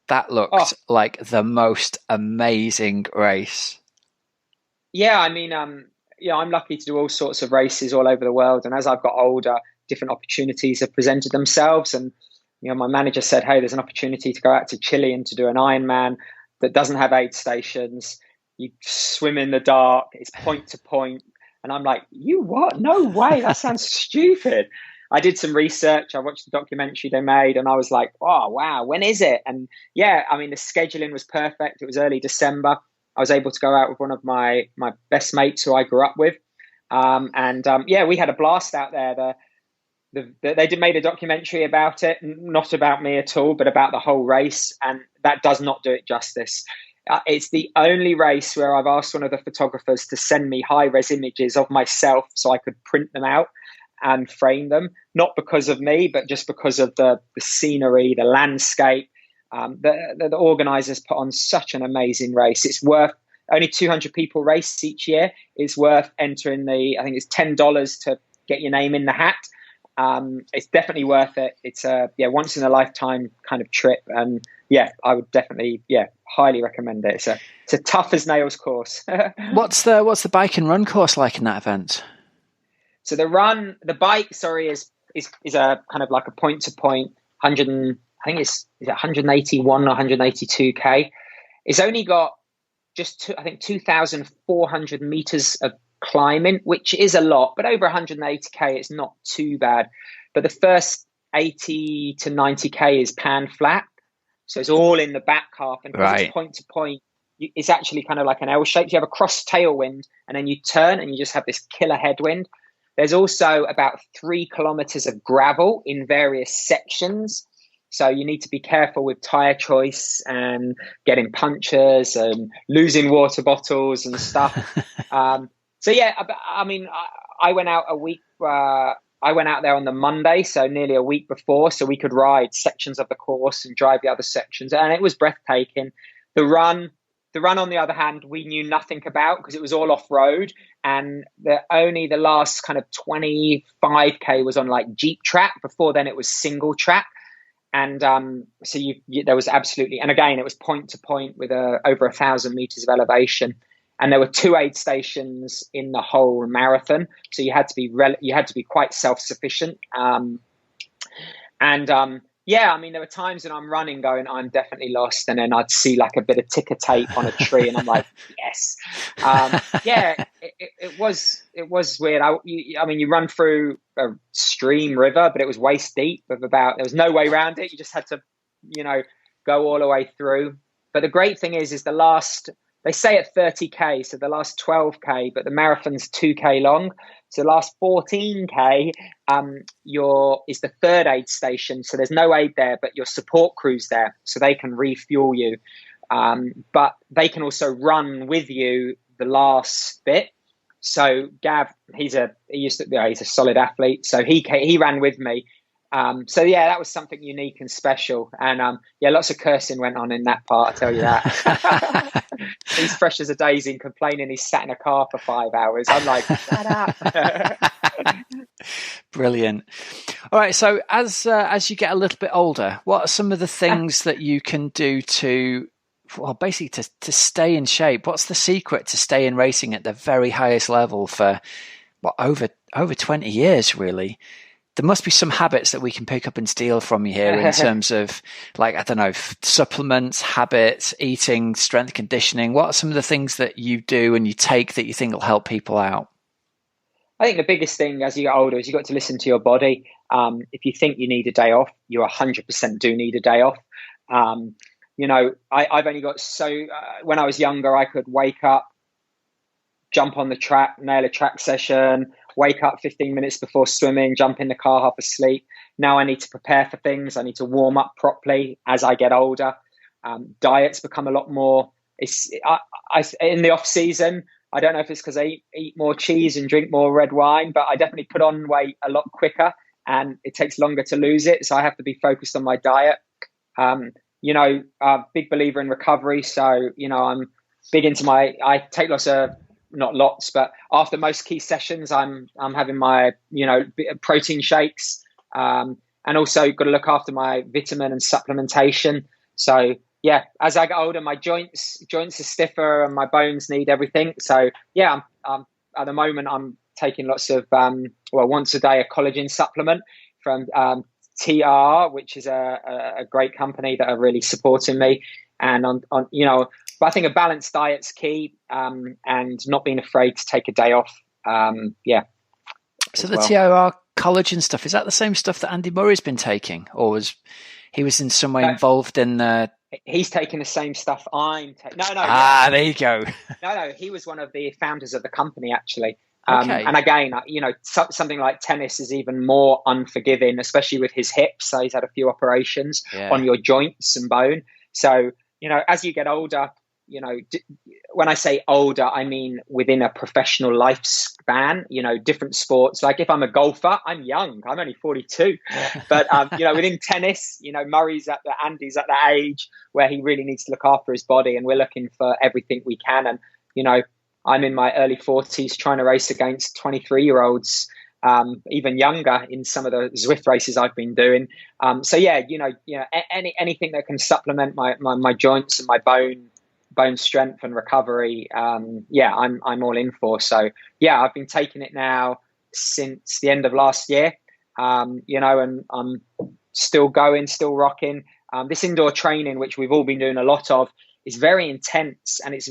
That looked like the most amazing race. Yeah, I'm lucky to do all sorts of races all over the world. And as I've got older, different opportunities have presented themselves. And, my manager said, hey, there's an opportunity to go out to Chile and to do an Ironman that doesn't have aid stations. You swim in the dark. It's point to point. And I'm like, you what? No way. That sounds stupid. I did some research. I watched the documentary they made and I was like, oh, wow, when is it? And the scheduling was perfect. It was early December. I was able to go out with one of my best mates who I grew up with. We had a blast out there. They made a documentary about it, not about me at all, but about the whole race, and that does not do it justice. It's the only race where I've asked one of the photographers to send me high-res images of myself so I could print them out and frame them, not because of me, but just because of the scenery, the landscape. The organisers put on such an amazing race. It's worth, only 200 people race each year. It's worth entering I think it's $10 to get your name in the hat. It's definitely worth it. It's a once in a lifetime kind of trip, and I would definitely highly recommend it. It's a tough as nails course. What's the bike and run course like in that event? So the bike is a kind of like a point to point 100. I think it's 181 or 182k. It's only got just 2,400 meters of climbing, which is a lot, but over 180k it's not too bad. But the first 80 to 90k is pan flat, so it's all in the back half, and because it's point to point, it's actually kind of like an L shape. You have a cross tailwind and then you turn and you just have this killer headwind. There's also about 3 kilometers of gravel in various sections, so you need to be careful with tire choice and getting punctures and losing water bottles and stuff. I went out a week. I went out there on the Monday, so nearly a week before, so we could ride sections of the course and drive the other sections, and it was breathtaking. The run, on the other hand, we knew nothing about because it was all off road, and only the last kind of 25k was on like Jeep track. Before then, it was single track, and so there was absolutely, and again, it was point to point with over 1,000 meters of elevation. And there were 2 aid stations in the whole marathon, so you had to be quite self-sufficient. There were times when I'm running, going, I'm definitely lost, and then I'd see like a bit of ticker tape on a tree, and I'm like, yes. It was weird. You run through a stream river, but it was waist deep. There was no way around it. You just had to, go all the way through. But the great thing is the last. They say at 30k, so the last 12k, but the marathon's 2k long. So the last 14k is the third aid station. So there's no aid there, but your support crew's there, so they can refuel you. But they can also run with you the last bit. So Gav, he's a solid athlete, so he ran with me. That was something unique and special, and lots of cursing went on in that part, I tell you that. He's fresh as a daisy and complaining he's sat in a car for 5 hours. I'm like, shut up. Brilliant. All right, so as you get a little bit older, what are some of the things that you can do to basically to stay in shape? What's the secret to stay in racing at the very highest level for over 20 years, really? There must be some habits that we can pick up and steal from you here in terms of, like, I don't know, supplements, habits, eating, strength conditioning. What are some of the things that you do and you take that you think will help people out? I think the biggest thing as you get older is you've got to listen to your body. If you think you need a day off, you 100% do need a day off. I've only got when I was younger, I could wake up, jump on the track, nail a track session, wake up 15 minutes before swimming, jump in the car half asleep. Now I need to prepare for things. I need to warm up properly as I get older. Diets become a lot more. In the off season, I don't know if it's because I eat more cheese and drink more red wine, but I definitely put on weight a lot quicker, and it takes longer to lose it. So I have to be focused on my diet. Big believer in recovery. So, I'm big into I take lots of, not lots, but after most key sessions, I'm having my, protein shakes, and also got to look after my vitamin and supplementation. So as I get older, my joints are stiffer and my bones need everything. So I'm at the moment, I'm taking lots of, once a day, a collagen supplement from TR, which is a great company that are really supporting me. And but I think a balanced diet's key, and not being afraid to take a day off. So the TR collagen stuff, is that the same stuff that Andy Murray's been taking, or was he in some way involved in the? He's taking the same stuff I'm taking. No. There you go. No, he was one of the founders of the company, actually. Okay. And again, something like tennis is even more unforgiving, especially with his hips. So he's had a few operations on your joints and bone. So, as you get older, when I say older, I mean within a professional lifespan, different sports. Like if I'm a golfer, I'm young. I'm only 42. But, within tennis, Andy's at that age where he really needs to look after his body, and we're looking for everything we can. And, I'm in my early 40s trying to race against 23-year-olds, even younger in some of the Zwift races I've been doing. Anything that can supplement my joints and my bone strength and recovery, I'm all in for. So I've been taking it now since the end of last year, and I'm still going, still rocking. This indoor training, which we've all been doing a lot of, is very intense, and it's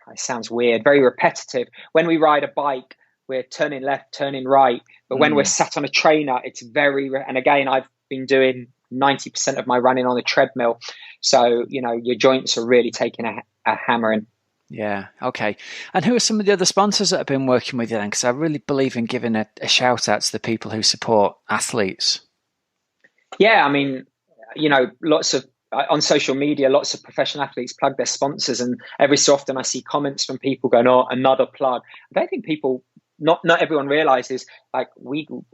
it sounds weird, very repetitive. When we ride a bike, we're turning left, turning right. But when we're sat on a trainer, it's and again, I've been doing 90% of my running on a treadmill. So, your joints are really taking a hammering. Yeah. Okay. And who are some of the other sponsors that have been working with you then? Because I really believe in giving a shout out to the people who support athletes. Yeah. I mean, on social media, lots of professional athletes plug their sponsors, and every so often I see comments from people going, "Oh, another plug." I don't think people, not everyone realizes, like,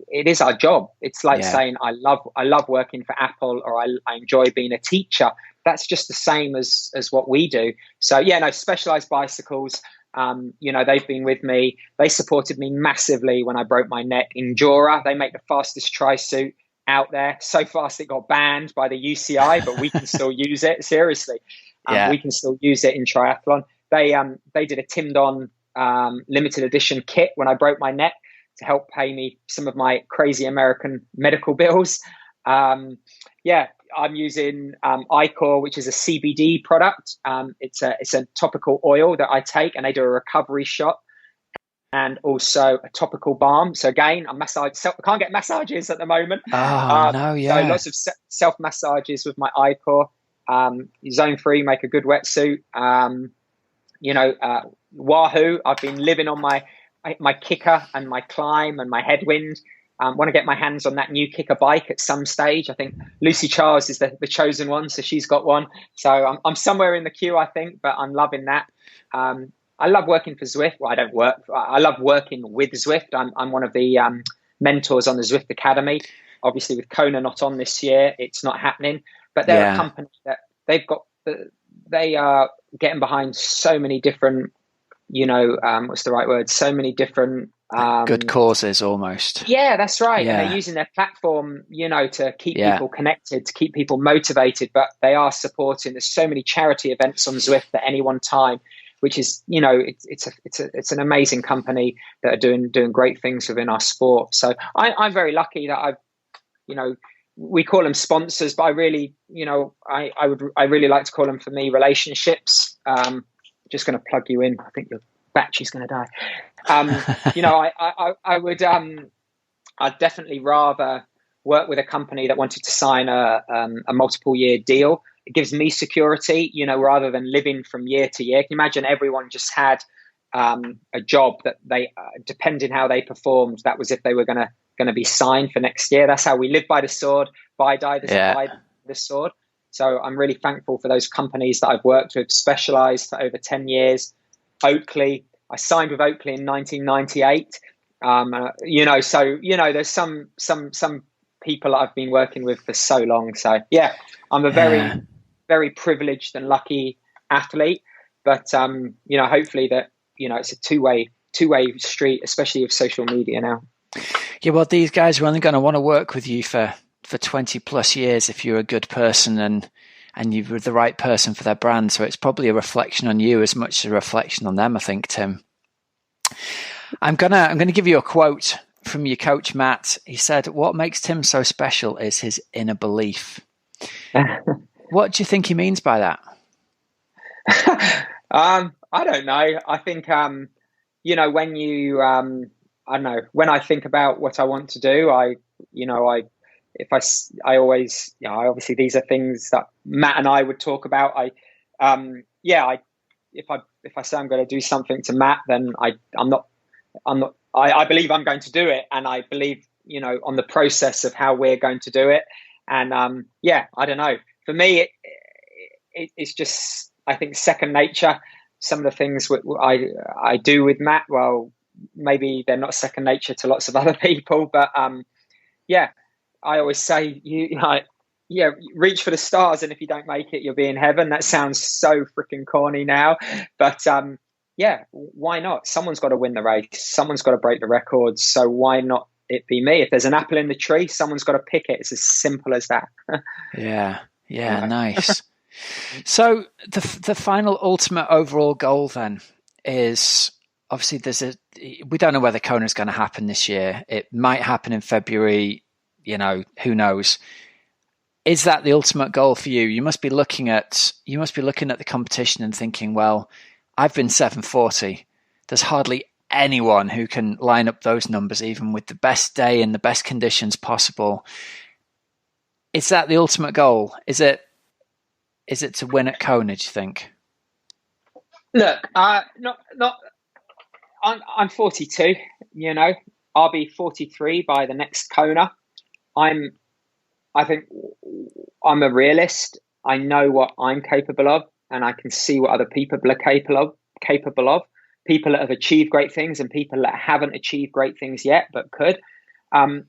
it is our job. It's like saying, I love working for Apple, or I enjoy being a teacher. That's just the same as what we do. So Specialized Bicycles, they've been with me. They supported me massively when I broke my neck. Endura, they make the fastest tri-suit out there. So fast it got banned by the UCI, but we can still use it. Seriously, we can still use it in triathlon. They did a Tim Don limited edition kit when I broke my neck to help pay me some of my crazy American medical bills. I'm using iCore, which is a CBD product. It's a topical oil that I take, and they do a recovery shot and also a topical balm. So again, I can't get massages at the moment. Oh, no, yeah. So lots of self massages with my iCore. Zone 3 make a good wetsuit. Wahoo, I've been living on my kicker and my climb and my headwind. Want to get my hands on that new kicker bike at some stage. I think Lucy Charles is the chosen one, so she's got one. So I'm somewhere in the queue, I think, but I'm loving that. I love working for Zwift. Well, I love working with Zwift. I'm one of the mentors on the Zwift Academy. Obviously, with Kona not on this year, it's not happening. But they're a company that they are getting behind so many different, what's the right word? So many different good causes, almost. Yeah, that's right. Yeah. And they're using their platform, to keep people connected, to keep people motivated. But they are supporting. There's so many charity events on Zwift at any one time, which is, it's an amazing company that are doing great things within our sport. So I'm very lucky that we call them sponsors, but I really, I really like to call them, for me, relationships. Just going to plug you in. I think your battery's going to die. I'd definitely rather work with a company that wanted to sign a multiple year deal. It gives me security, rather than living from year to year. Can you imagine everyone just had a job that they, depending how they performed, that was if they were going to be signed for next year. That's how we live by the sword, by the sword. So I'm really thankful for those companies that I've worked with, Specialized for over 10 years. Oakley, I signed with Oakley in 1998. There's some people I've been working with for so long. So I'm a very, very privileged and lucky athlete. But hopefully that it's a two-way street, especially with social media now. Yeah, well, these guys are only going to want to work with you for 20 plus years if you're a good person and you're the right person for their brand. So it's probably a reflection on you as much as a reflection on them, I think, Tim. I'm gonna give you a quote from your coach, Matt. He said, "What makes Tim so special is his inner belief." What do you think he means by that? I don't know. I think, when you, I don't know, when I think about what I want to do, obviously these are things that Matt and I would talk about. If I say I'm going to do something to Matt, then I'm not I believe I'm going to do it, and I believe, on the process of how we're going to do it. And I don't know. For me, it's just, I think, second nature. Some of the things I do with Matt, well, maybe they're not second nature to lots of other people, but I always say, reach for the stars, and if you don't make it, you'll be in heaven. That sounds so freaking corny now, but why not? Someone's got to win the race. Someone's got to break the records. So why not it be me? If there's an apple in the tree, someone's got to pick it. It's as simple as that. Yeah, nice. So the final ultimate overall goal then is, obviously we don't know whether Kona is going to happen this year. It might happen in February, who knows. Is that the ultimate goal for you? You must be looking at the competition and thinking, well, I've been 740. There's hardly anyone who can line up those numbers, even with the best day and the best conditions possible. Is that the ultimate goal? Is it to win at Kona, do you think? Look, I'm 42, I'll be 43 by the next Kona. I think I'm a realist. I know what I'm capable of, and I can see what other people are capable of. People that have achieved great things and people that haven't achieved great things yet, but could. I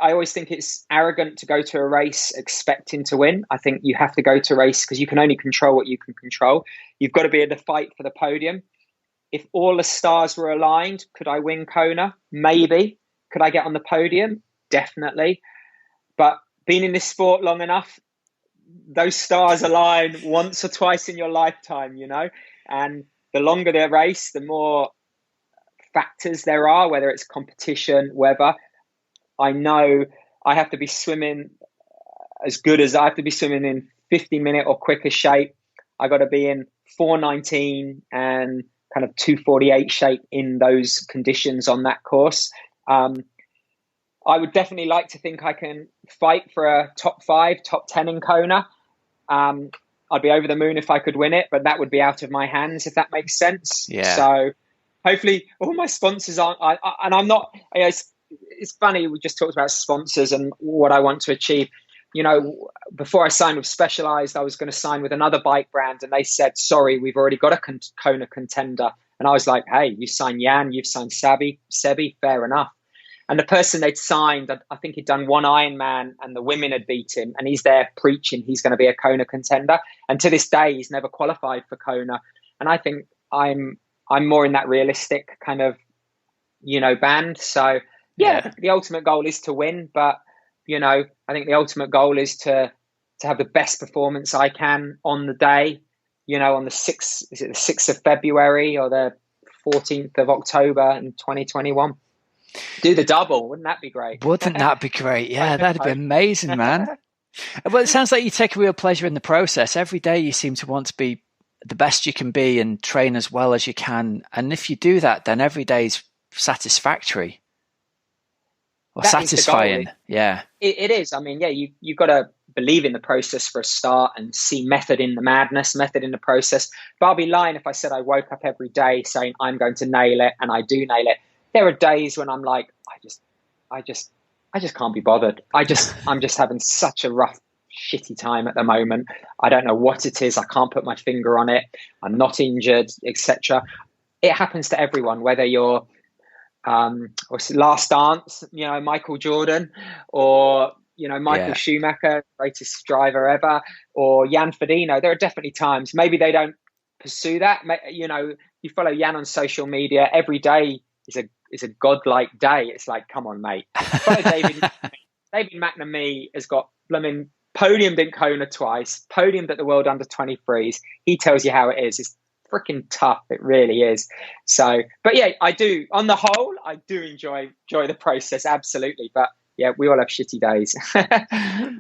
always think it's arrogant to go to a race expecting to win. I think you have to go to a race because you can only control what you can control. You've got to be able to fight for the podium. If all the stars were aligned, could I win Kona? Maybe. Could I get on the podium? Definitely. But being in this sport long enough, those stars align once or twice in your lifetime, and the longer the race, the more factors there are, whether it's competition, weather. I know I have to be swimming I have to be swimming in 50-minute or quicker shape. I got to be in 4:19 and kind of 2:48 shape in those conditions on that course. I would definitely like to think I can fight for a top 5, top 10 in Kona. I'd be over the moon if I could win it, but that would be out of my hands, if that makes sense. Yeah. So hopefully all my sponsors aren't, and I'm not, it's funny, we just talked about sponsors and what I want to achieve. Before I signed with Specialized, I was going to sign with another bike brand, and they said, sorry, we've already got a Kona contender. And I was like, hey, you signed Jan, you've signed Sebi, fair enough. And the person they'd signed, I think he'd done one Ironman and the women had beat him, and he's there preaching he's going to be a Kona contender. And to this day, he's never qualified for Kona. And I think I'm more in that realistic kind of, band. So the ultimate goal is to win, but I think the ultimate goal is to have the best performance I can on the day, on the 6th, is it the 6th of February or the 14th of October in 2021? Do the double. Wouldn't that be great? Wouldn't that be great? Yeah, that'd be amazing, man. Well, it sounds like you take a real pleasure in the process. Every day you seem to want to be the best you can be and train as well as you can. And if you do that, then every day's satisfactory. Or satisfying. Yeah. It is. I mean, you've got to believe in the process for a start and see method in the madness, method in the process. But I'll be lying if I said I woke up every day saying I'm going to nail it, and I do nail it. There are days when I'm like, I just can't be bothered. I'm just having such a rough, shitty time at the moment. I don't know what it is. I can't put my finger on it. I'm not injured, etc. It happens to everyone, whether you're Last Dance, Michael Jordan, or Michael Schumacher, greatest driver ever, or Jan Frodeno. There are definitely times. Maybe they don't pursue that. You follow Jan on social media. Every day is a godlike day. It's like, come on, mate. Follow David McNamee has got blooming podiumed in Kona twice, podiumed at the World Under 23s. He tells you how it is. It's freaking tough. It really is. So, but I do. On the whole, I do enjoy the process, absolutely. But we all have shitty days.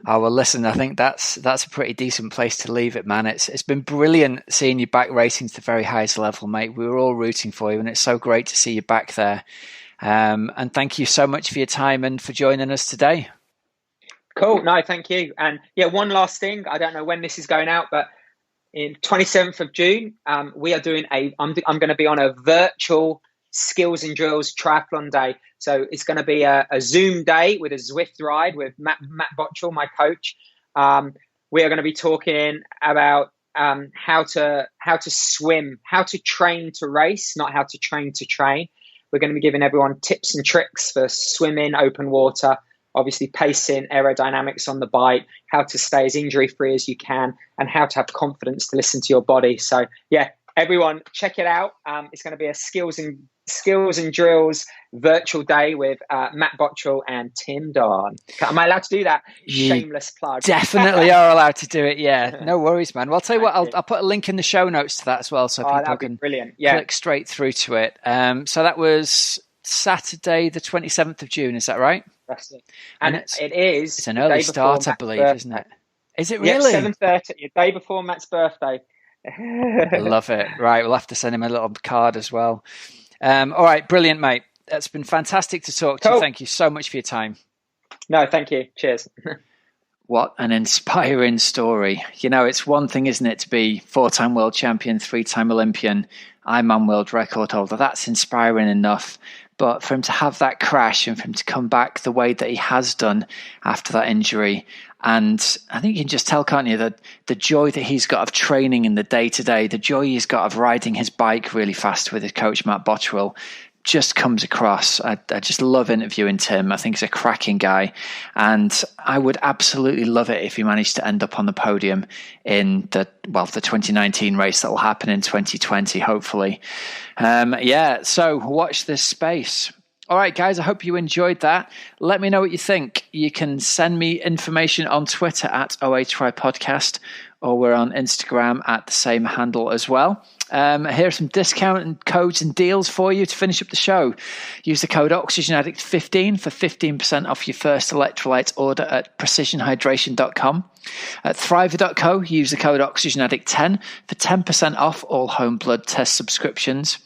Oh, well, listen, I think that's a pretty decent place to leave it, man. It's been brilliant seeing you back racing to the very highest level, mate. We were all rooting for you, and it's so great to see you back there. And thank you so much for your time and for joining us today. Cool. No, thank you. And one last thing. I don't know when this is going out, but in 27th of June, we are doing I'm going to be on a virtual skills and drills triathlon day. So it's going to be a Zoom day with a Zwift ride with Matt Botchell, my coach. We are going to be talking about how to swim, how to train to race, not how to train to train. We're going to be giving everyone tips and tricks for swimming, open water, obviously pacing, aerodynamics on the bike, how to stay as injury-free as you can, and how to have confidence to listen to your body. So yeah, everyone check it out. It's going to be a skills and drills virtual day with Matt Botchell and Tim Don. Am I allowed to do that? Shameless plug. Definitely are allowed to do it. Yeah, no worries, man. Well, I'll tell you what, I'll put a link in the show notes to that as well, so people can click straight through to it. So that was Saturday, the 27th of June. Is that right? That's it. And it's an early start, I believe, isn't it? Is it really? Yeah, 7:30, day before Matt's birthday. I love it. Right, we'll have to send him a little card as well. All right, brilliant, mate. That's been fantastic to talk to you. Thank you so much for your time. No, thank you. Cheers. What an inspiring story. You know, it's one thing, isn't it, to be 4-time world champion, 3-time Olympian, Ironman world record holder. That's inspiring enough. But for him to have that crash and for him to come back the way that he has done after that injury, and I think you can just tell, can't you, that the joy that he's got of training in the day-to-day, the joy he's got of riding his bike really fast with his coach, Matt Botchell, just comes across. I just love interviewing Tim. I think he's a cracking guy. And I would absolutely love it if he managed to end up on the podium in the 2019 race that will happen in 2020, hopefully. So watch this space. All right, guys, I hope you enjoyed that. Let me know what you think. You can send me information on Twitter at OATryPodcast, or we're on Instagram at the same handle as well. Here are some discount and codes and deals for you to finish up the show. Use the code OxygenAddict15 for 15% off your first electrolyte order at precisionhydration.com. At Thriver.co, use the code OxygenAddict10 for 10% off all home blood test subscriptions.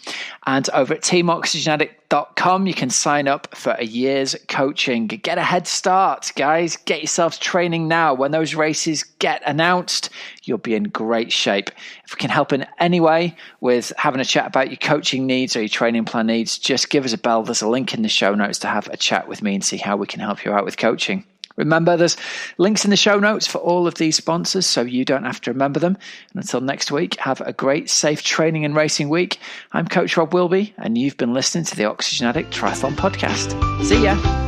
And over at teamoxygenaddict.com, you can sign up for a year's coaching. Get a head start, guys. Get yourselves training now. When those races get announced, you'll be in great shape. If we can help in any way with having a chat about your coaching needs or your training plan needs, just give us a bell. There's a link in the show notes to have a chat with me and see how we can help you out with coaching. Remember, there's links in the show notes for all of these sponsors, so you don't have to remember them. And until next week, have a great, safe training and racing week. I'm Coach Rob Wilby, and you've been listening to the Oxygen Addict Triathlon Podcast. See ya!